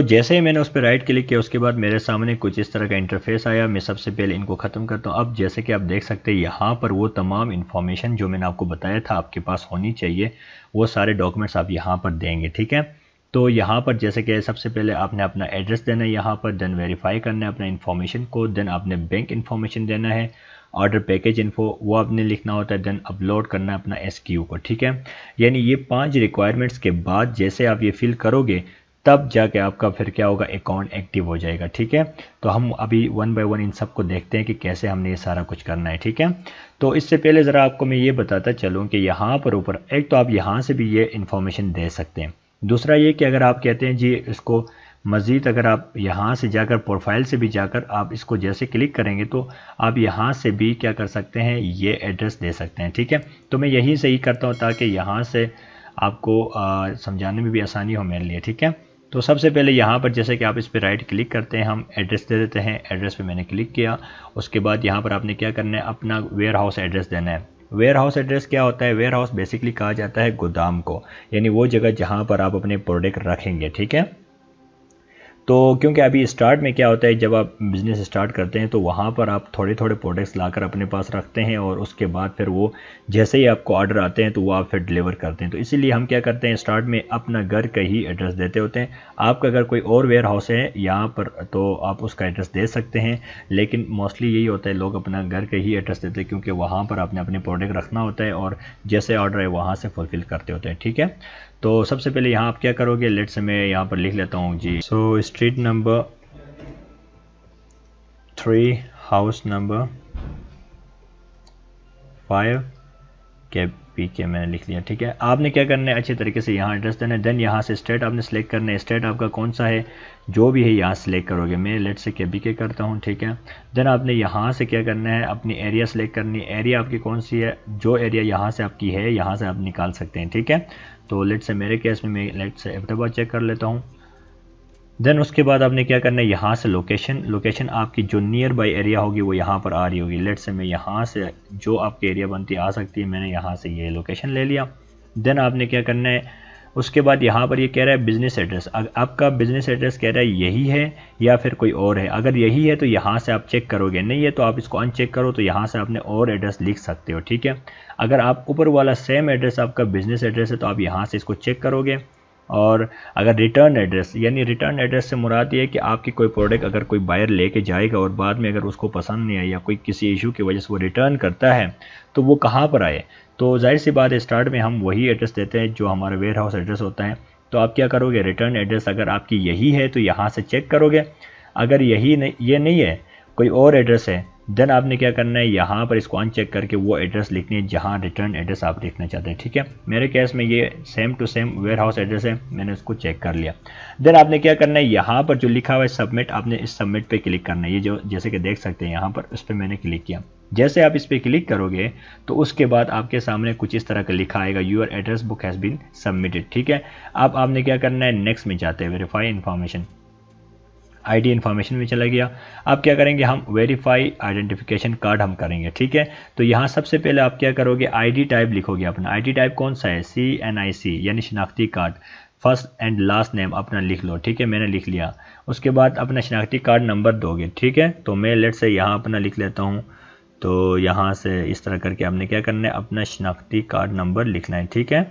जैसे ही मैंने उस पर राइट क्लिक किया उसके बाद मेरे सामने कुछ इस तरह का इंटरफेस आया। मैं सबसे पहले इनको ख़त्म करता हूँ। अब जैसे कि आप देख सकते हैं यहाँ पर वो तमाम इन्फॉर्मेशन जो मैंने आपको बताया था आपके पास होनी चाहिए, वो सारे डॉक्यूमेंट्स आप यहाँ पर देंगे, ठीक है। तो यहाँ पर जैसे कि सबसे पहले आपने अपना एड्रेस देना है यहाँ पर, देन वेरीफाई करना है अपना इन्फॉर्मेशन को, देन आपने बैंक इन्फॉर्मेशन देना है, ऑर्डर पैकेज इन्फो वो आपने लिखना होता है, देन अपलोड करना है अपना SKU को, ठीक है। यानी ये 5 रिक्वायरमेंट्स के बाद जैसे आप ये फिल करोगे तब जाके आपका फिर क्या होगा, अकाउंट एक्टिव हो जाएगा, ठीक है। तो हम अभी 1 बाय 1 इन सब को देखते हैं कि कैसे हमने ये सारा कुछ करना है, ठीक है। तो इससे पहले ज़रा आपको मैं ये बताता चलूँ कि यहाँ पर ऊपर एक तो आप यहाँ से भी ये इन्फॉर्मेशन दे सकते हैं। दूसरा ये कि अगर आप कहते हैं जी इसको मज़ीद, अगर आप यहाँ से जाकर प्रोफाइल से भी जाकर आप इसको जैसे क्लिक करेंगे तो आप यहाँ से भी क्या कर सकते हैं, ये एड्रेस दे सकते हैं, ठीक है। तो मैं यही से ही करता हूँ ताकि यहाँ से आपको समझाने में भी आसानी हो मेरे लिए, ठीक है। तो सबसे पहले यहाँ पर जैसे कि आप इस पर राइट क्लिक करते हैं, हम एड्रेस दे देते हैं। एड्रेस पे मैंने क्लिक किया। उसके बाद यहाँ पर आपने क्या करना है, अपना वेयर हाउस एड्रेस देना है। वेयर हाउस एड्रेस क्या होता है, वेयर हाउस बेसिकली कहा जाता है गोदाम को, यानी वो जगह जहाँ पर आप अपने प्रोडक्ट रखेंगे, ठीक है। तो क्योंकि अभी स्टार्ट में क्या होता है, जब आप बिज़नेस स्टार्ट करते हैं तो वहाँ पर आप थोड़े थोड़े प्रोडक्ट्स लाकर अपने पास रखते हैं और उसके बाद फिर वो जैसे ही आपको ऑर्डर आते हैं तो वो आप फिर डिलीवर करते हैं। तो इसीलिए हम क्या करते हैं, स्टार्ट में अपना घर का ही एड्रेस देते होते हैं। आपका अगर कोई और वेयर हाउस है यहाँ पर तो आप उसका एड्रेस दे सकते हैं, लेकिन मोस्टली यही होता है लोग अपना घर का ही एड्रेस देते हैं क्योंकि वहाँ पर आपने अपने प्रोडक्ट रखना होता है और जैसे ऑर्डर है वहाँ से फुलफ़िल करते होते हैं, ठीक है। तो सबसे पहले यहाँ आप क्या करोगे, लेट से मैं यहाँ पर लिख लेता हूँ जी। Street number 3 house number 5 KPK मैंने लिख लिया, ठीक है। आपने क्या करना है, अच्छे तरीके से यहाँ एड्रेस देना है। देन यहाँ से स्टेट आपने सेलेक्ट करना है। स्टेट आपका कौन सा है, जो भी है यहाँ सेलेक्ट करोगे। मैं लेट से KPK करता हूँ, ठीक है। देन आपने यहाँ से क्या करना है, अपनी एरिया सेलेक्ट करनी है। एरिया आपकी कौन सी है, जो एरिया यहाँ से आपकी है यहाँ से आप निकाल सकते हैं, ठीक है। तो लेट से मेरे केस में मैं लेट से एबटाबाद चेक कर लेता हूँ। देन उसके बाद आपने क्या करना है, यहाँ से लोकेशन आपकी जो नियर बाई एरिया होगी वो यहाँ पर आ रही होगी। लेट से मैं यहाँ से जो आपकी एरिया बनती आ सकती है, मैंने यहाँ से ये लोकेशन ले लिया। देन आपने क्या करना है, उसके बाद यहाँ पर ये कह रहा है बिज़नेस एड्रेस। आपका बिज़नेस एड्रेस कह रहा है यही है या फिर कोई और है। अगर यही है तो यहाँ से आप चेक करोगे, नहीं है तो आप इसको अनचेक करो, तो यहाँ से आपने और एड्रेस लिख सकते हो, ठीक है। अगर आप ऊपर वाला सेम एड्रेस आपका बिज़नेस एड्रेस है तो आप यहाँ से इसको चेक करोगे। और अगर रिटर्न एड्रेस, यानी रिटर्न एड्रेस से मुराद ये है कि आपकी कोई प्रोडक्ट अगर कोई बायर लेके जाएगा और बाद में अगर उसको पसंद नहीं आया या कोई किसी इशू की वजह से वो रिटर्न करता है तो वो कहाँ पर आए। तो जाहिर सी बात है स्टार्ट में हम वही एड्रेस देते हैं जो हमारा वेयर हाउस एड्रेस होता है। तो आप क्या करोगे, रिटर्न एड्रेस अगर आपकी यही है तो यहाँ से चेक करोगे। अगर यही नहीं, ये नहीं है, कोई और एड्रेस है, देन आपने क्या करना है, यहाँ पर इसको अनचेक करके वो एड्रेस लिखनी है जहाँ रिटर्न एड्रेस आप लिखना चाहते हैं, ठीक है। मेरे केस में ये same to same warehouse address है, मैंने उसको चेक कर लिया। देन आपने क्या करना है, यहाँ पर जो लिखा हुआ है सबमिट, आपने इस सबमिट पे क्लिक करना है। ये जो जैसे कि देख सकते हैं यहाँ पर, उस पर मैंने क्लिक किया। जैसे आप इस पर क्लिक करोगे तो उसके बाद आपके सामने कुछ इस तरह का लिखा आएगा, your address book has been submitted, ठीक है। अब आपने क्या करना है, नेक्स्ट में जाते हैं, वेरीफाई इन्फॉर्मेशन, आईडी इन्फॉर्मेशन में चला गया। आप क्या करेंगे, हम वेरीफाई आइडेंटिफिकेशन कार्ड हम करेंगे, ठीक है। तो यहाँ सबसे पहले आप क्या करोगे, आईडी टाइप लिखोगे अपना। आईडी टाइप कौन सा है, CNIC यानी शनाख्ती card. First and last name अपना लिख लो, ठीक है, मैंने लिख लिया। उसके बाद अपना शनाख्ती कार्ड नंबर दोगे, ठीक है। तो मैं लेट से यहाँ अपना लिख लेता हूँ। तो यहाँ से इस तरह करके आपने क्या करना है, अपना शनाख्ती कार्ड नंबर लिखना है, ठीक है।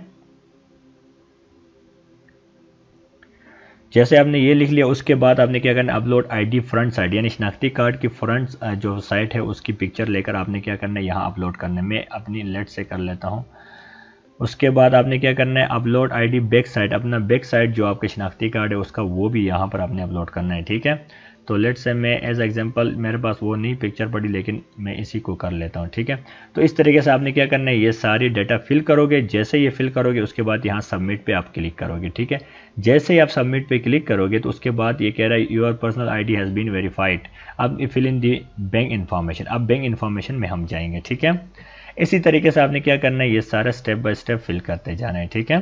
जैसे आपने ये लिख लिया उसके बाद आपने क्या करना है, अपलोड आईडी फ्रंट साइड, यानी शनाख्ती कार्ड की फ्रंट जो साइड है उसकी पिक्चर लेकर आपने क्या करना है, यहाँ अपलोड करना है। मैं अपनी लेट से कर लेता हूँ। उसके बाद आपने क्या करना है, अपलोड आईडी बैक साइड, अपना बैक साइड जो आपके शनाख्ती कार्ड है उसका वो भी यहाँ पर आपने अपलोड करना है, ठीक है। तो लेट से मैं एज एग्जांपल, मेरे पास वो नहीं पिक्चर पड़ी लेकिन मैं इसी को कर लेता हूँ, ठीक है। तो इस तरीके से आपने क्या करना है, ये सारी डाटा फिल करोगे। जैसे ये फिल करोगे उसके बाद यहाँ सबमिट पे आप क्लिक करोगे, ठीक है। जैसे ही आप सबमिट पे क्लिक करोगे तो उसके बाद ये कह रहा है your personal ID has been verified. अब fill in the bank information, अब बैंक इन्फॉर्मेशन में हम जाएंगे, ठीक है। इसी तरीके से आपने क्या करना है, ये सारा स्टेप बाय स्टेप फिल करते जाना है, ठीक है।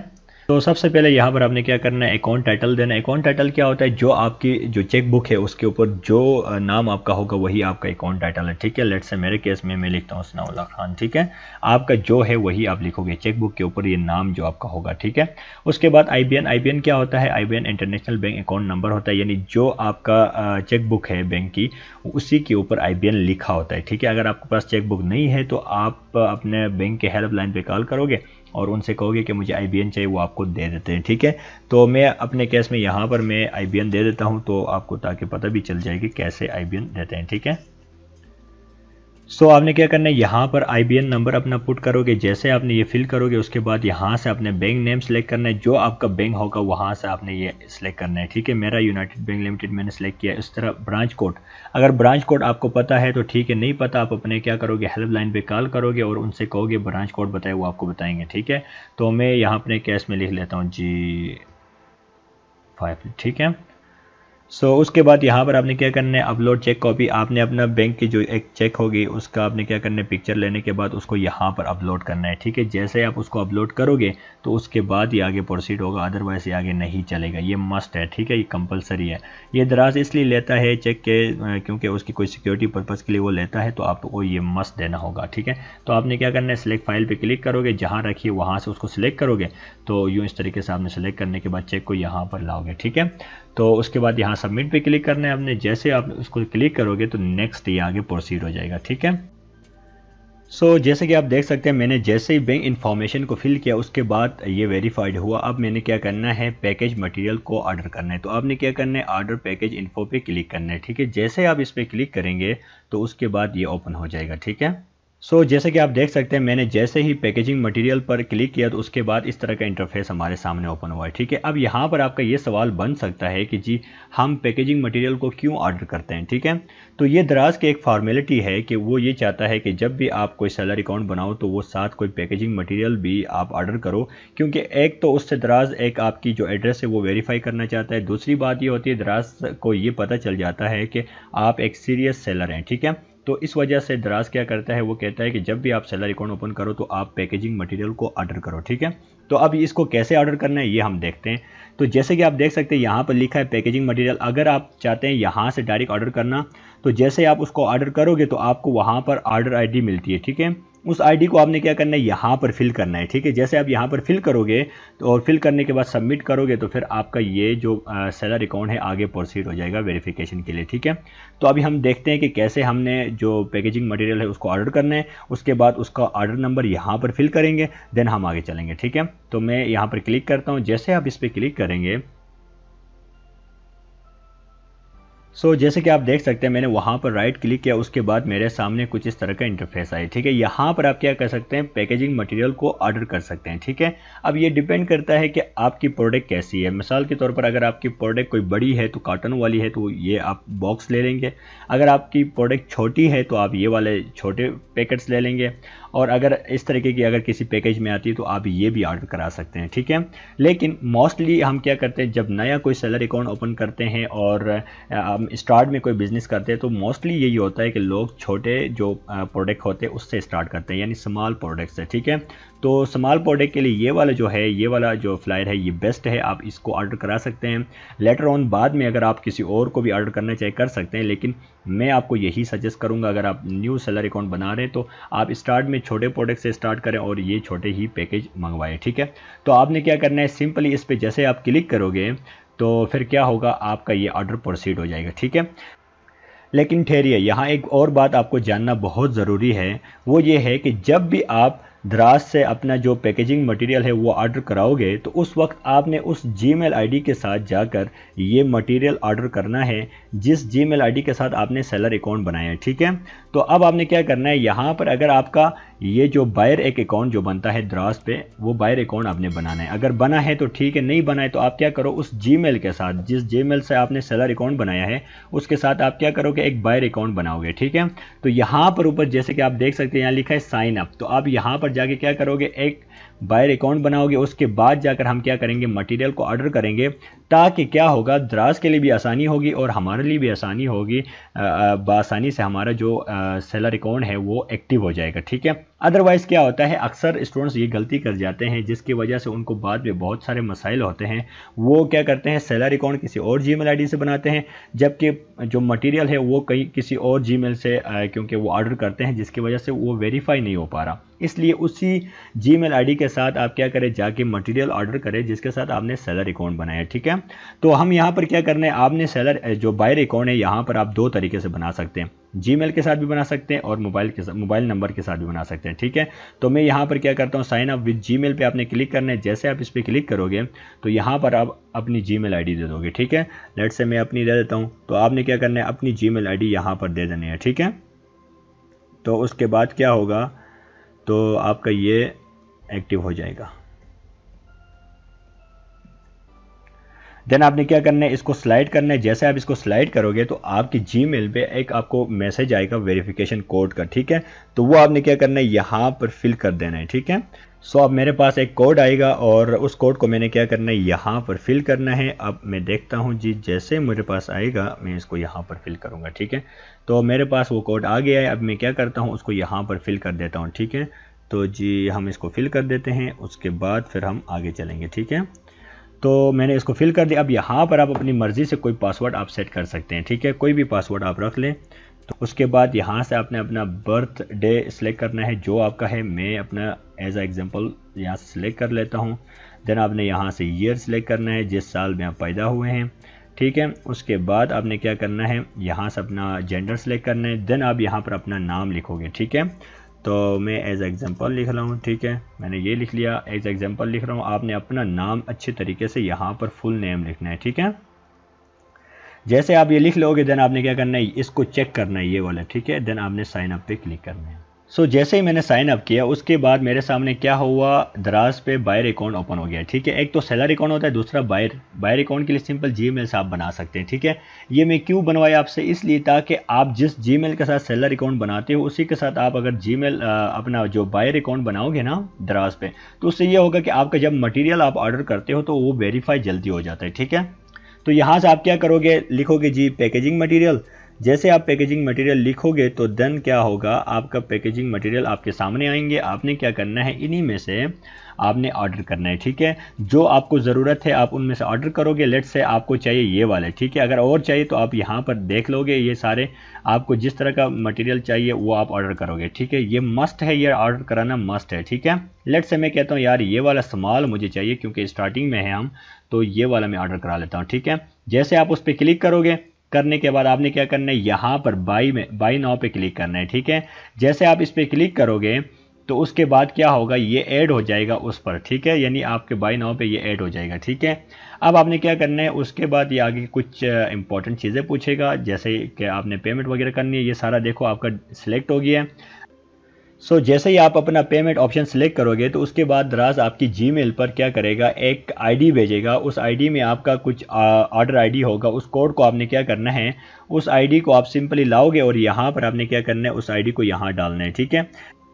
तो सबसे पहले यहाँ पर आपने क्या करना है, अकाउंट टाइटल देना है। अकाउंट टाइटल क्या होता है, जो आपकी जो चेक बुक है उसके ऊपर जो नाम आपका होगा वही आपका अकाउंट टाइटल है, ठीक है। लेट्स से मेरे केस में मैं लिखता हूँ सनाउल्लाह खान, ठीक है। आपका जो है वही आप लिखोगे, चेक बुक के ऊपर ये नाम जो आपका होगा, ठीक है। उसके बाद IBN, IBN क्या होता है, IBN international bank account number होता है, यानी जो आपका चेक बुक है बैंक की उसी के ऊपर IBN लिखा होता है, ठीक है। अगर आपके पास चेक बुक नहीं है तो आप अपने बैंक के हेल्पलाइन पे कॉल करोगे और उनसे कहोगे कि मुझे IBN चाहिए, वो आपको दे देते हैं, ठीक है। तो मैं अपने केस में यहाँ पर मैं IBN दे देता हूँ, तो आपको ताकि पता भी चल जाए कि कैसे IBN देते हैं, ठीक है। सो आपने क्या करना है, यहाँ पर IBN नंबर अपना पुट करोगे। जैसे आपने ये फिल करोगे उसके बाद यहाँ से आपने बैंक नेम सेलेक्ट करना है, जो आपका बैंक होगा वहाँ से आपने ये सिलेक्ट करना है, ठीक है। मेरा यूनाइटेड बैंक लिमिटेड मैंने सेलेक्ट किया। इस तरह ब्रांच कोड, अगर ब्रांच कोड आपको पता है तो ठीक है, नहीं पता आप अपने क्या करोगे, हेल्पलाइन पे कॉल करोगे और उनसे कहोगे ब्रांच कोड बताए, वो आपको बताएंगे, ठीक है। तो मैं यहाँ अपने केस में लिख लेता हूँ G5, ठीक है। सो उसके बाद यहाँ पर आपने क्या करना है, अपलोड चेक कॉपी। आपने अपना बैंक की जो एक चेक होगी उसका आपने क्या करना है, पिक्चर लेने के बाद उसको यहाँ पर अपलोड करना है, ठीक है। जैसे आप उसको अपलोड करोगे तो उसके बाद ये आगे प्रोसीड होगा, अदरवाइज ये आगे नहीं चलेगा। ये मस्ट है, ठीक है, ये कंपलसरी है। ये दराज इसलिए लेता है चेक के क्योंकि उसकी कोई सिक्योरिटी पर्पज़ के लिए वो लेता है, तो आपको ये मस्ट देना होगा, ठीक है। तो आपने क्या करना है, सिलेक्ट फाइल पर क्लिक करोगे, जहाँ रखिए वहाँ से उसको सिलेक्ट करोगे। तो यूँ इस तरीके से आपने सेलेक्ट करने के बाद चेक को यहाँ पर लाओगे, ठीक है। तो उसके बाद यहाँ सबमिट पे क्लिक करना है आपने। जैसे आप उसको क्लिक करोगे तो नेक्स्ट ये आगे प्रोसीड हो जाएगा, ठीक है। सो जैसे कि आप देख सकते हैं, मैंने जैसे ही बैंक इन्फॉर्मेशन को फिल किया उसके बाद ये वेरीफाइड हुआ। अब मैंने क्या करना है, पैकेज मटेरियल को ऑर्डर करना है। तो आपने क्या करना है, ऑर्डर पैकेज इन्फो पे क्लिक करना है, ठीक है। जैसे आप इस पर क्लिक करेंगे तो उसके बाद ये ओपन हो जाएगा, ठीक है। सो जैसे कि आप देख सकते हैं, मैंने जैसे ही पैकेजिंग मटेरियल पर क्लिक किया तो उसके बाद इस तरह का इंटरफेस हमारे सामने ओपन हुआ है, ठीक है। अब यहाँ पर आपका ये सवाल बन सकता है कि जी हम पैकेजिंग मटेरियल को क्यों ऑर्डर करते हैं, ठीक है। तो ये दराज की एक फॉर्मेलिटी है कि वो ये चाहता है कि जब भी आप कोई सैलरी अकाउंट बनाओ तो वो साथ कोई पैकेजिंग मटेरियल भी आप ऑर्डर करो, क्योंकि एक तो उससे दराज एक आपकी जो एड्रेस है वो वेरीफाई करना चाहता है। दूसरी बात ये होती है, दराज को ये पता चल जाता है कि आप एक सीरियस सेलर हैं, ठीक है। तो इस वजह से दराज क्या करता है, वो कहता है कि जब भी आप सैलरी अकाउंट ओपन करो तो आप पैकेजिंग मटेरियल को ऑर्डर करो, ठीक है। तो अब इसको कैसे ऑर्डर करना है ये हम देखते हैं। तो जैसे कि आप देख सकते हैं यहाँ पर लिखा है पैकेजिंग मटेरियल। अगर आप चाहते हैं यहाँ से डायरेक्ट ऑर्डर करना तो जैसे आप उसको ऑर्डर करोगे तो आपको वहाँ पर ऑर्डर ID मिलती है, ठीक है। उस ID को आपने क्या करना है, यहाँ पर फिल करना है, ठीक है। जैसे आप यहाँ पर फिल करोगे तो और फिल करने के बाद सबमिट करोगे तो फिर आपका ये जो सेलर अकाउंट है आगे प्रोसीड हो जाएगा वेरिफिकेशन के लिए, ठीक है। तो अभी हम देखते हैं कि कैसे हमने जो पैकेजिंग मटेरियल है उसको ऑर्डर करना है। उसके बाद उसका ऑर्डर नंबर यहाँ पर फिल करेंगे, देन हम आगे चलेंगे, ठीक है। तो मैं यहाँ पर क्लिक करता हूँ। जैसे आप इस पर क्लिक करेंगे सो जैसे कि आप देख सकते हैं, मैंने वहाँ पर राइट क्लिक किया, उसके बाद मेरे सामने कुछ इस तरह का इंटरफेस आया, ठीक है। यहाँ पर आप क्या कर सकते हैं, पैकेजिंग मटेरियल को ऑर्डर कर सकते हैं, ठीक है। अब ये डिपेंड करता है कि आपकी प्रोडक्ट कैसी है। मिसाल के तौर पर अगर आपकी प्रोडक्ट कोई बड़ी है तो कॉटन वाली है तो ये आप बॉक्स ले लेंगे। अगर आपकी प्रोडक्ट छोटी है तो आप ये वाले छोटे पैकेट्स ले लेंगे। और अगर इस तरीके की अगर किसी पैकेज में आती है तो आप ये भी ऑर्डर करा सकते हैं, ठीक है। लेकिन मोस्टली हम क्या करते हैं, जब नया कोई सेलर अकाउंट ओपन करते हैं और स्टार्ट में कोई बिजनेस करते हैं तो मोस्टली यही होता है कि लोग छोटे जो प्रोडक्ट होते हैं उससे स्टार्ट करते हैं, यानी स्मॉल प्रोडक्ट से, ठीक है। तो स्मॉल प्रोडक्ट के लिए ये वाला जो है, ये वाला जो फ्लायर है ये बेस्ट है, आप इसको ऑर्डर करा सकते हैं। लेटर ऑन बाद में अगर आप किसी और को भी ऑर्डर करना चाहे कर सकते हैं, लेकिन मैं आपको यही सजेस्ट करूंगा, अगर आप न्यू सेलर अकाउंट बना रहे हैं तो आप स्टार्ट में छोटे प्रोडक्ट से स्टार्ट करें और ये छोटे ही पैकेज मंगवाएं, ठीक है। तो आपने क्या करना है, सिंपली इस पर जैसे आप क्लिक करोगे तो फिर क्या होगा, आपका ये ऑर्डर प्रोसीड हो जाएगा, ठीक है। लेकिन ठहरिए, यहाँ एक और बात आपको जानना बहुत ज़रूरी है, वो ये है कि जब भी आप दराज से अपना जो पैकेजिंग मटेरियल है वो ऑर्डर कराओगे तो उस वक्त आपने उस जीमेल आईडी के साथ जाकर ये मटेरियल ऑर्डर करना है जिस जीमेल आईडी के साथ आपने सेलर अकाउंट बनाया है, ठीक है। तो अब आपने क्या करना है, यहाँ पर अगर आपका ये जो बायर एक अकाउंट जो बनता है दराज पे, वो बायर अकाउंट आपने बनाना है। अगर बना है तो ठीक है, नहीं बना है तो आप क्या करो, उस जीमेल के साथ, जिस जीमेल से आपने सेलर अकाउंट बनाया है उसके साथ आप क्या करोगे, एक बायर अकाउंट बनाओगे, ठीक है। तो यहाँ पर ऊपर जैसे कि आप देख सकते हैं यहाँ लिखा है साइन अप, तो आप यहाँ पर जाके क्या करोगे, एक बायर अकाउंट बनाओगे। उसके बाद जाकर हम क्या करेंगे, मटेरियल को ऑर्डर करेंगे, ताकि क्या होगा, दराज के लिए भी आसानी होगी और हमारे लिए भी आसानी होगी। बआसानी से हमारा जो सेलर अकाउंट है वो एक्टिव हो जाएगा, ठीक है। अदरवाइज़ क्या होता है, अक्सर स्टूडेंट्स ये गलती कर जाते हैं जिसकी वजह से उनको बाद में बहुत सारे मसाइल होते हैं। वो क्या करते हैं, सैलरी अकाउंट किसी और जीमेल आईडी से बनाते हैं, जबकि जो मटेरियल है वो कहीं किसी और जीमेल से क्योंकि वो ऑर्डर करते हैं, जिसकी वजह से वो वेरीफाई नहीं हो पा रहा। इसलिए उसी जीमेल आईडी के साथ आप क्या करें, जाके मटेरियल ऑर्डर करें जिसके साथ आपने सेलर अकाउंट बनाया। ठीक है, तो हम यहाँ पर क्या करना है, आपने सेलर जो बायर अकाउंट है यहाँ पर आप दो तरीके से बना सकते हैं, जीमेल के साथ भी बना सकते हैं और मोबाइल नंबर के साथ भी बना सकते हैं। ठीक है, तो मैं यहाँ पर क्या करता हूँ, साइन अप विद जीमेल पे आपने क्लिक करना है। जैसे आप इस पर क्लिक करोगे तो यहाँ पर आप अपनी जीमेल आईडी दे दोगे। ठीक है, लेट से मैं अपनी दे देता हूँ, तो आपने क्या करना है, अपनी जीमेल आईडी यहाँ पर दे देनी है। ठीक है, तो उसके बाद क्या होगा, तो आपका ये एक्टिव हो जाएगा। देन आपने क्या करना है, इसको स्लाइड करना है। जैसे आप इसको स्लाइड करोगे तो आपकी जीमेल पे एक आपको मैसेज आएगा वेरिफिकेशन कोड का। ठीक है, तो वो आपने क्या करना है, यहाँ पर फिल कर देना है। ठीक है, सो अब मेरे पास एक कोड आएगा और उस कोड को मैंने क्या करना है, यहाँ पर फिल करना है। अब मैं देखता हूँ जी, जैसे मेरे पास आएगा मैं इसको यहाँ पर फिल करूँगा। ठीक है, तो मेरे पास वो कोड आ गया है। अब मैं क्या करता हूँ, उसको यहाँ पर फिल कर देता हूँ। ठीक है, तो जी हम इसको फिल कर देते हैं, उसके बाद फिर हम आगे चलेंगे। ठीक है, तो मैंने इसको फिल कर दिया। अब यहाँ पर आप अपनी मर्ज़ी से कोई पासवर्ड आप सेट कर सकते हैं। ठीक है, कोई भी पासवर्ड आप रख लें। तो उसके बाद यहाँ से आपने अपना बर्थ डे सिलेक्ट करना है जो आपका है। मैं अपना एज अ एग्जांपल यहाँ से सिलेक्ट कर लेता हूँ। देन आपने यहाँ से ईयर सिलेक्ट करना है, जिस साल में आप पैदा हुए हैं। ठीक है, उसके बाद आपने क्या करना है, यहाँ से अपना जेंडर सेलेक्ट करना है। देन आप यहाँ पर अपना नाम लिखोगे। ठीक है, तो मैं एज एग्जांपल लिख रहा हूँ। ठीक है, मैंने ये लिख लिया, एज एग्जांपल लिख रहा हूँ। आपने अपना नाम अच्छे तरीके से यहाँ पर फुल नेम लिखना है। ठीक है, जैसे आप ये लिख लोगे देन आपने क्या करना है, इसको चेक करना है ये वाला। ठीक है, देन आपने साइन अप पे क्लिक करना है। सो जैसे ही मैंने साइन अप किया उसके बाद मेरे सामने क्या हुआ, दराज पे बायर अकाउंट ओपन हो गया। ठीक है, एक तो सेलर अकाउंट होता है, दूसरा बायर अकाउंट के लिए सिंपल जीमेल से आप बना सकते हैं। ठीक है, ये मैं क्यों बनवाया आपसे, इसलिए ताकि आप जिस जीमेल के साथ सेलर अकाउंट बनाते हो उसी के साथ आप अगर जीमेल अपना जो बायर अकाउंट बनाओगे ना दराज पे, तो उससे ये होगा कि आपका जब मटीरियल आप ऑर्डर करते हो तो वो वेरीफाई जल्दी हो जाता है। ठीक है, तो यहाँ से आप क्या करोगे, लिखोगे जी पैकेजिंग मटेरियल। जैसे आप पैकेजिंग मटेरियल लिखोगे तो देन क्या होगा, आपका पैकेजिंग मटेरियल आपके सामने आएंगे। आपने क्या करना है, इन्हीं में से आपने ऑर्डर करना है। ठीक है, जो आपको ज़रूरत है आप उनमें से ऑर्डर करोगे। लेट से आपको चाहिए ये वाले। ठीक है, अगर और चाहिए तो आप यहाँ पर देख लोगे, ये सारे आपको जिस तरह का मटेरियल चाहिए वो आप ऑर्डर करोगे। ठीक है, ये मस्ट है, ये ऑर्डर कराना मस्ट है। ठीक है, लेट से मैं कहता हूँ यार ये वाला स्मॉल मुझे चाहिए क्योंकि स्टार्टिंग में है हम, तो ये वाला मैं ऑर्डर करा लेता हूँ। ठीक है, जैसे आप उस पर क्लिक करोगे, करने के बाद आपने क्या करना है, यहाँ पर बाई नाउ पे क्लिक करना है। ठीक है, जैसे आप इस पर क्लिक करोगे तो उसके बाद क्या होगा, ये ऐड हो जाएगा उस पर। ठीक है, यानी आपके बाई नाउ पे ये ऐड हो जाएगा। ठीक है, अब आपने क्या करना है, उसके बाद ये आगे कुछ इंपॉर्टेंट चीज़ें पूछेगा, जैसे कि आपने पेमेंट वगैरह करनी है। ये सारा देखो आपका सिलेक्ट हो गया है। सो जैसे ही आप अपना पेमेंट ऑप्शन सेलेक्ट करोगे तो उसके बाद दराज आपकी जीमेल पर क्या करेगा, एक आईडी भेजेगा। उस आईडी में आपका कुछ ऑर्डर आईडी होगा। उस कोड को आपने क्या करना है, उस आईडी को आप सिंपली लाओगे और यहाँ पर आपने क्या करना है, उस आईडी को यहाँ डालना है। ठीक है,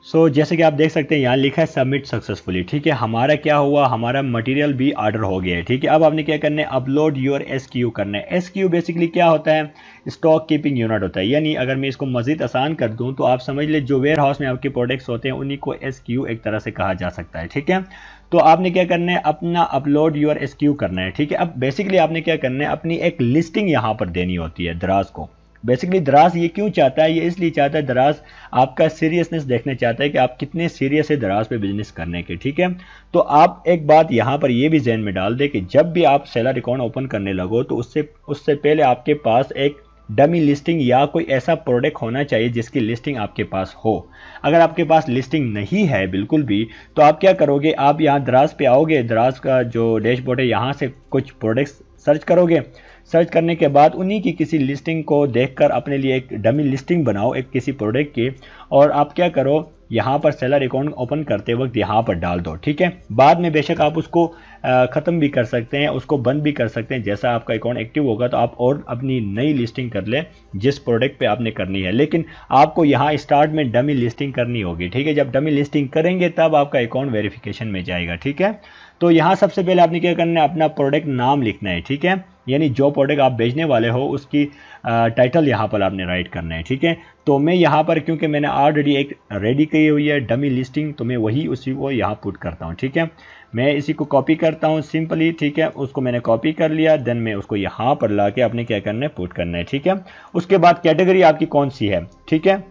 सो जैसे कि आप देख सकते हैं यहाँ लिखा है सबमिट सक्सेसफुली। ठीक है, हमारा क्या हुआ, हमारा मटेरियल भी ऑर्डर हो गया है। ठीक है, अब आपने क्या करना है, अपलोड योर एसक्यू करना है। एसक्यू बेसिकली क्या होता है, स्टॉक कीपिंग यूनिट होता है। यानी अगर मैं इसको मज़ीद आसान कर दूं तो आप समझ ले जो वेयर हाउस में आपके प्रोडक्ट्स होते हैं उन्हीं को एसक्यू एक तरह से कहा जा सकता है। ठीक है, तो आपने क्या करना है, अपना अपलोड योर एसक्यू करना है। ठीक है, अब बेसिकली आपने क्या करना है, अपनी एक लिस्टिंग यहाँ पर देनी होती है दराज को। बेसिकली दराज ये क्यों चाहता है, ये इसलिए चाहता है, दराज आपका सीरियसनेस देखना चाहता है कि आप कितने सीरियस है दराज पे बिजनेस करने के। ठीक है, तो आप एक बात यहाँ पर ये भी जहन में डाल दे कि जब भी आप सेलर अकाउंट ओपन करने लगो तो उससे पहले आपके पास एक डमी लिस्टिंग या कोई ऐसा प्रोडक्ट होना चाहिए जिसकी लिस्टिंग आपके पास हो। अगर आपके पास लिस्टिंग नहीं है बिल्कुल भी, तो आप क्या करोगे, आप यहाँ दराज पे आओगे, दराज का जो डैशबोर्ड है यहाँ से कुछ प्रोडक्ट्स सर्च करोगे। सर्च करने के बाद उन्हीं की किसी लिस्टिंग को देखकर अपने लिए एक डमी लिस्टिंग बनाओ एक किसी प्रोडक्ट की, और आप क्या करो, यहाँ पर सेलर अकाउंट ओपन करते वक्त यहाँ पर डाल दो। ठीक है, बाद में बेशक आप उसको ख़त्म भी कर सकते हैं, उसको बंद भी कर सकते हैं। जैसा आपका अकाउंट एक्टिव होगा तो आप और अपनी नई लिस्टिंग कर लें जिस प्रोडक्ट पे आपने करनी है, लेकिन आपको यहाँ स्टार्ट में डमी लिस्टिंग करनी होगी। ठीक है, जब डमी लिस्टिंग करेंगे तब आपका अकाउंट वेरिफिकेशन में जाएगा। ठीक है, तो यहाँ सबसे पहले आपने क्या करना है, अपना प्रोडक्ट नाम लिखना है। ठीक है, यानी जो प्रोडक्ट आप बेचने वाले हो उसकी टाइटल यहाँ पर आपने राइट करना है, ठीक है। तो मैं यहाँ पर क्योंकि मैंने ऑलरेडी एक रेडी की हुई है डमी लिस्टिंग, तो मैं वही उसी को यहाँ पुट करता हूँ, ठीक है। मैं इसी को कॉपी करता हूँ सिंपली, ठीक है। उसको मैंने कॉपी कर लिया, देन मैं उसको यहाँ पर ला के अपने क्या करना है, पुट करना है, ठीक है। उसके बाद कैटेगरी आपकी कौन सी है, ठीक है,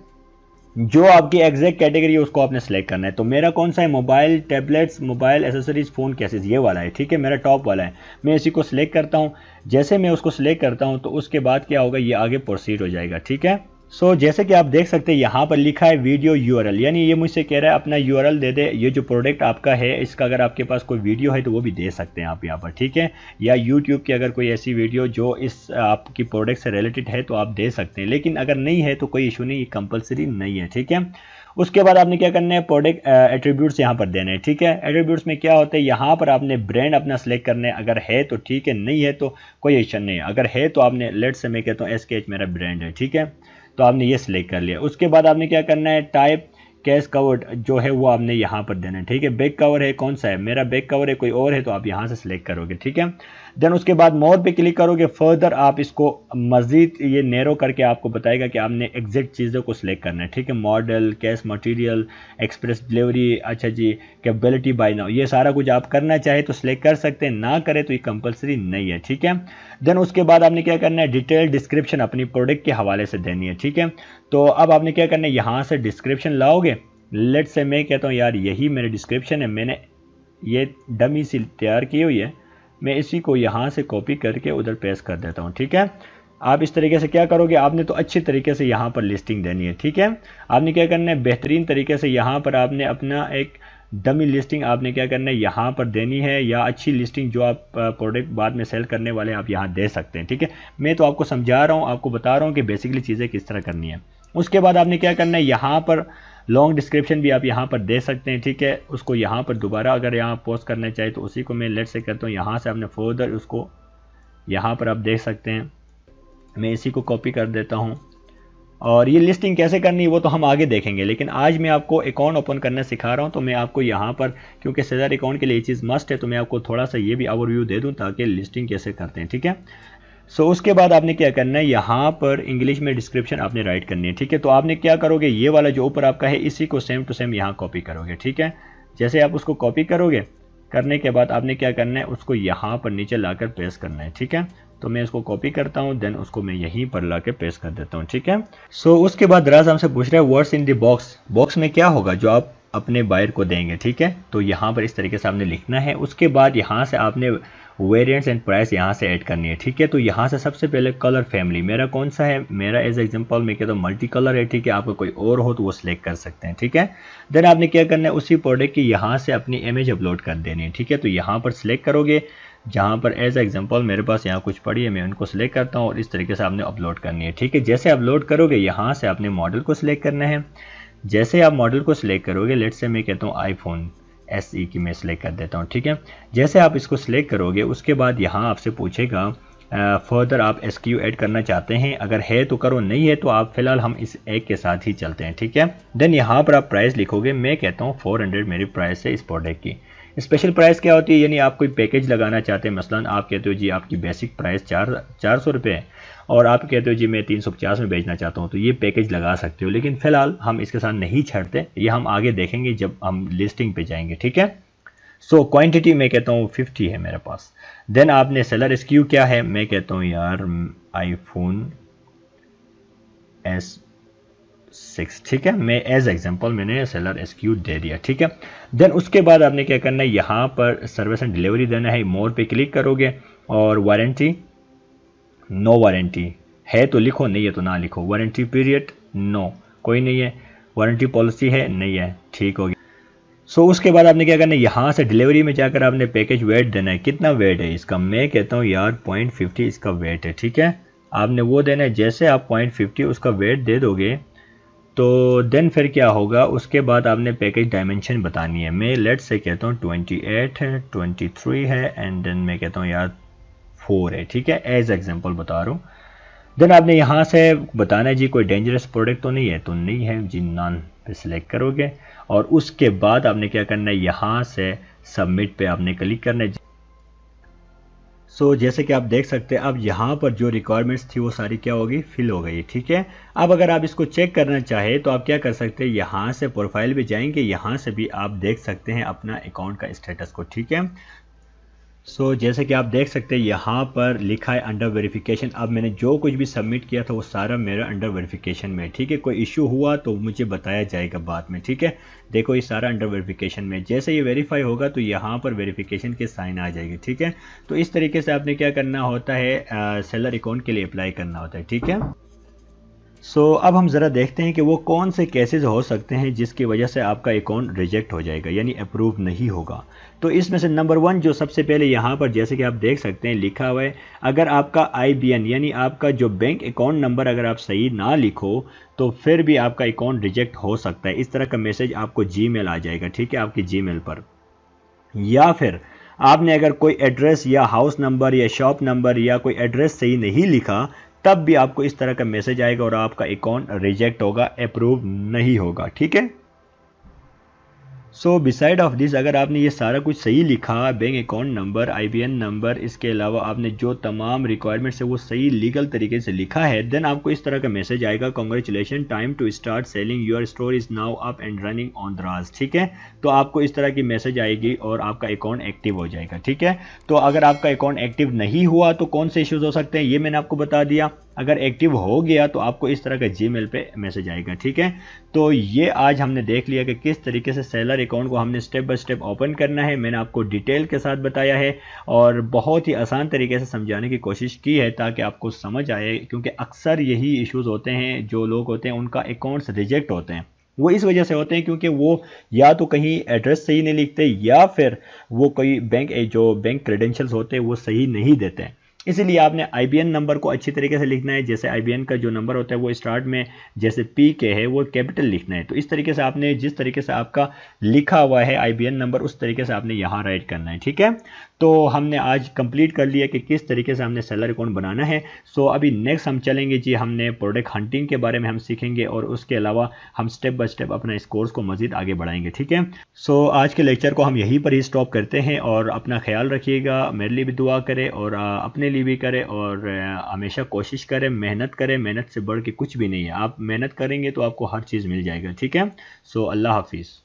जो आपकी एग्जैक्ट कैटेगरी है उसको आपने सेलेक्ट करना है। तो मेरा कौन सा है, mobile tablets, mobile accessories, phone cases, ये वाला है, ठीक है, मेरा टॉप वाला है। मैं इसी को सिलेक्ट करता हूँ। जैसे मैं उसको सिलेक्ट करता हूँ तो उसके बाद क्या होगा, ये आगे प्रोसीड हो जाएगा, ठीक है। सो जैसे कि आप देख सकते हैं यहाँ पर लिखा है वीडियो यूआरएल, यानी ये मुझसे कह रहा है अपना यूआरएल दे दे। ये जो प्रोडक्ट आपका है इसका अगर आपके पास कोई वीडियो है तो वो भी दे सकते हैं आप यहाँ पर, ठीक है। या यूट्यूब की अगर कोई ऐसी वीडियो जो इस आपकी प्रोडक्ट से रिलेटेड है तो आप दे सकते हैं, लेकिन अगर नहीं है तो कोई इशू नहीं, ये कंपलसरी नहीं है, ठीक है। उसके बाद आपने क्या करना है, प्रोडक्ट एट्रीब्यूट्स यहाँ पर देने हैं, ठीक है। एट्रीब्यूट्स में क्या होता है, यहाँ पर आपने ब्रांड अपना सेलेक्ट करना है, अगर है तो ठीक है, नहीं है तो कोई इशू नहीं है। अगर है तो आपने लेट्स से मैं कहता हूँ SKH मेरा ब्रांड है, ठीक है, तो आपने ये सिलेक्ट कर लिया। उसके बाद आपने क्या करना है, टाइप केस कवर्ड जो है वो आपने यहाँ पर देना है, ठीक है। बैक कवर है, कौन सा है, मेरा बैक कवर है, कोई और है तो आप यहाँ से सिलेक्ट करोगे, ठीक है। देन उसके बाद मोर पे क्लिक करोगे। फर्दर आप इसको मज़ीद ये नैरो करके आपको बताएगा कि आपने एग्जैक्ट चीज़ों को सिलेक्ट करना है, ठीक है। Model, cash material, express delivery, अच्छा जी, कैपेबिलिटी बाय नाउ, ये सारा कुछ आप करना चाहे तो सिलेक्ट कर सकते हैं, ना करें तो ये कंपलसरी नहीं है, ठीक है। देन उसके बाद आपने क्या करना है, डिटेल डिस्क्रिप्शन अपनी प्रोडक्ट के हवाले से देनी है, ठीक है। तो अब आपने क्या करना है, यहाँ से डिस्क्रिप्शन लाओगे। लेट से मैं कहता हूँ यार यही मेरे डिस्क्रिप्शन है, मैंने ये डमी सी तैयार की हुई है, मैं इसी को यहाँ से कॉपी करके उधर पेस्ट कर देता हूँ, ठीक है। आप इस तरीके से क्या करोगे, आपने तो अच्छी तरीके से यहाँ पर लिस्टिंग देनी है, ठीक है। आपने क्या करना है, बेहतरीन तरीके से यहाँ पर आपने अपना एक डमी लिस्टिंग आपने क्या करना है यहाँ पर देनी है, या अच्छी लिस्टिंग जो आप प्रोडक्ट बाद में सेल करने वाले आप यहाँ दे सकते हैं, ठीक है। मैं तो आपको समझा रहा हूँ, आपको बता रहा हूँ कि बेसिकली चीज़ें किस तरह करनी है। उसके बाद आपने क्या करना है, यहाँ पर लॉन्ग डिस्क्रिप्शन भी आप यहाँ पर दे सकते हैं, ठीक है। उसको यहाँ पर दोबारा अगर यहाँ पोस्ट करना चाहे तो उसी को मैं लेट से करता हूँ, यहाँ से आपने फर्दर उसको यहाँ पर आप देख सकते हैं। मैं इसी को कॉपी कर देता हूँ, और ये लिस्टिंग कैसे करनी है वो तो हम आगे देखेंगे, लेकिन आज मैं आपको अकाउंट ओपन करना सिखा रहा हूँ। तो मैं आपको यहाँ पर, क्योंकि सेलर अकाउंट के लिए ये चीज़ मस्ट है, तो मैं आपको थोड़ा सा ये भी ओवरव्यू दे दूँ ताकि लिस्टिंग कैसे करते हैं, ठीक है। सो उसके बाद आपने क्या करना है, यहाँ पर इंग्लिश में डिस्क्रिप्शन आपने राइट करनी है, ठीक है। तो आपने क्या करोगे, ये वाला जो ऊपर आपका है इसी को सेम टू सेम यहाँ कॉपी करोगे, ठीक है। जैसे आप उसको कॉपी करोगे, करने के बाद आपने क्या करना है, उसको यहाँ पर नीचे लाकर पेस्ट करना है, ठीक है। तो मैं इसको कॉपी करता हूँ, देन उसको मैं यहीं पर ला के पेस्ट कर देता हूँ, ठीक है। सो उसके बाद दराज हमसे पूछ रहा है what's in the box, box में क्या होगा जो आप अपने बायर को देंगे, ठीक है। तो यहाँ पर इस तरीके से आपने लिखना है। उसके बाद यहाँ से आपने वेरिएंट्स एंड प्राइस यहाँ से ऐड करनी है, ठीक है। तो यहाँ से सबसे पहले कलर फैमिली मेरा कौन सा है, मेरा एज एग्जांपल मैं कहता हूँ मल्टी कलर है, ठीक है। आपका कोई और हो तो वो सिलेक्ट कर सकते हैं, ठीक है। देन आपने क्या करना है, उसी प्रोडक्ट की यहाँ से अपनी इमेज अपलोड कर देनी है, ठीक है। तो यहाँ पर सिलेक्ट करोगे, जहाँ पर एज एग्जांपल मेरे पास यहाँ कुछ पड़ी है, मैं उनको सिलेक्ट करता हूँ और इस तरीके से आपने अपलोड करनी है, ठीक है। जैसे अपलोड करोगे यहाँ से आपने मॉडल को सिलेक्ट करना है। जैसे आप मॉडल को सिलेक्ट करोगे, लेट्स से मैं कहता हूँ आईफोन SE की मैं सिलेक्ट कर देता हूँ, ठीक है। जैसे आप इसको सिलेक्ट करोगे उसके बाद यहाँ आपसे पूछेगा फर्दर आप SKU ऐड करना चाहते हैं, अगर है तो करो, नहीं है तो आप फिलहाल हम इस एक के साथ ही चलते हैं, ठीक है। देन यहाँ पर आप प्राइस लिखोगे, मैं कहता हूँ 400 मेरी प्राइस है इस प्रोडक्ट की। स्पेशल प्राइस क्या होती है, यानी आप कोई पैकेज लगाना चाहते हैं, मसलन आप कहते हो जी आपकी बेसिक प्राइस 400 रुपये है और आप कहते हो जी मैं 350 में बेचना चाहता हूँ, तो ये पैकेज लगा सकते हो, लेकिन फिलहाल हम इसके साथ नहीं छड़ते, ये हम आगे देखेंगे जब हम लिस्टिंग पे जाएंगे, ठीक है। सो क्वांटिटी मैं कहता हूँ 50 है मेरे पास। देन आपने सेलर SKU क्या है, मैं कहता हूँ यार आईफोन S6, ठीक है। मैं एज एग्जांपल मैंने सेलर SKU दे दिया, ठीक है। देन उसके बाद आपने क्या करना है, यहाँ पर सर्विस एंड डिलीवरी देना है। मोर पे क्लिक करोगे और वारंटी, नो वारंटी है तो लिखो, नहीं है तो ना लिखो। वारंटी पीरियड नो, कोई नहीं है। वारंटी पॉलिसी है, नहीं है, ठीक हो गया। सो उसके बाद आपने क्या करना है, यहाँ से डिलीवरी में जाकर आपने पैकेज वेट देना है। कितना वेट है इसका, मैं कहता हूँ यार 0.50 इसका वेट है, ठीक है। आपने वो देना है। जैसे आप 0.50 उसका वेट दे दोगे तो देन फिर क्या होगा, उसके बाद आपने पैकेज डायमेंशन बतानी है। मैं लेट से कहता हूँ 28 है, 23 है, एंड देन मैं कहता हूँ यार 4 है, ठीक है। एज एग्जांपल बता रहा हूँ। देन आपने यहाँ से बताना है जी कोई डेंजरस प्रोडक्ट तो नहीं है, तो नहीं है जी, नॉन पे सिलेक्ट करोगे और उसके बाद आपने क्या करना है, यहाँ से सबमिट पे आपने क्लिक करना है। जैसे कि आप देख सकते हैं अब यहाँ पर जो रिक्वायरमेंट्स थी वो सारी क्या होगी, फिल हो गई। ठीक है, अब अगर आप इसको चेक करना चाहे तो आप क्या कर सकते हैं, यहाँ से प्रोफाइल पे जाएंगे, यहाँ से भी आप देख सकते हैं अपना अकाउंट का स्टेटस को। ठीक है, जैसे कि आप देख सकते हैं यहाँ पर लिखा है अंडर वेरिफिकेशन। अब मैंने जो कुछ भी सबमिट किया था वो सारा मेरा अंडर वेरिफिकेशन में। ठीक है, कोई इशू हुआ तो मुझे बताया जाएगा बाद में। ठीक है, देखो ये सारा अंडर वेरिफिकेशन में, जैसे ये वेरीफाई होगा तो यहाँ पर वेरिफिकेशन के साइन आ जाएगी। ठीक है, तो इस तरीके से आपने क्या करना होता है, सेलर अकाउंट के लिए अप्लाई करना होता है। ठीक है, अब हम ज़रा देखते हैं कि वो कौन से केसेस हो सकते हैं जिसकी वजह से आपका अकाउंट रिजेक्ट हो जाएगा, यानी अप्रूव नहीं होगा। तो इसमें से नंबर 1 जो सबसे पहले यहाँ पर जैसे कि आप देख सकते हैं लिखा हुआ है, अगर आपका IBN यानी आपका जो बैंक अकाउंट नंबर अगर आप सही ना लिखो तो फिर भी आपका अकाउंट रिजेक्ट हो सकता है। इस तरह का मैसेज आपको जीमेल आ जाएगा। ठीक है, आपकी जीमेल पर। या फिर आपने अगर कोई एड्रेस या हाउस नंबर या शॉप नंबर या कोई एड्रेस सही नहीं लिखा तब भी आपको इस तरह का मैसेज आएगा और आपका अकाउंट रिजेक्ट होगा, अप्रूव नहीं होगा। ठीक है, बिसाइड ऑफ दिस अगर आपने ये सारा कुछ सही लिखा, bank account number, IBN number, इसके अलावा आपने जो तमाम रिक्वायरमेंट्स है वो सही लीगल तरीके से लिखा है, देन आपको इस तरह का मैसेज आएगा, congratulation, time to start selling, your store is now up and running on Daraz. ठीक है, तो आपको इस तरह की मैसेज आएगी और आपका अकाउंट एक्टिव हो जाएगा। ठीक है, तो अगर आपका अकाउंट एक्टिव नहीं हुआ तो कौन से इश्यूज हो सकते हैं ये मैंने आपको बता दिया। अगर एक्टिव हो गया तो आपको इस तरह का जीमेल पे मैसेज आएगा। ठीक है, तो ये आज हमने देख लिया कि किस तरीके से सेलर अकाउंट को हमने स्टेप बाय स्टेप ओपन करना है। मैंने आपको डिटेल के साथ बताया है और बहुत ही आसान तरीके से समझाने की कोशिश की है ताकि आपको समझ आए, क्योंकि अक्सर यही इश्यूज होते हैं, जो लोग होते हैं उनका अकाउंट्स रिजेक्ट होते हैं, वो इस वजह से होते हैं क्योंकि वो या तो कहीं एड्रेस सही नहीं लिखते या फिर वो कोई जो बैंक क्रेडेंशियल्स होते हैं वो सही नहीं देते हैं। इसीलिए आपने IBN नंबर को अच्छी तरीके से लिखना है। जैसे IBN का जो नंबर होता है वो स्टार्ट में जैसे PK है वो कैपिटल लिखना है, तो इस तरीके से आपने जिस तरीके से आपका लिखा हुआ है IBN नंबर उस तरीके से आपने यहाँ राइट करना है। ठीक है, तो हमने आज कंप्लीट कर लिया कि किस तरीके से हमने सेलर अकाउंट बनाना है। अभी नेक्स्ट हम चलेंगे जी, हमने प्रोडक्ट हंटिंग के बारे में हम सीखेंगे और उसके अलावा हम स्टेप बाय स्टेप अपना इस कोर्स को मजीद आगे बढ़ाएंगे। ठीक है, आज के लेक्चर को हम यहीं पर ही स्टॉप करते हैं और अपना ख्याल रखिएगा, मेरे लिए भी दुआ करें और अपने लिए भी करें और हमेशा कोशिश करें, मेहनत करें, मेहनत से बढ़ के कुछ भी नहीं है। आप मेहनत करेंगे तो आपको हर चीज़ मिल जाएगा। ठीक है, अल्लाह हाफिज़।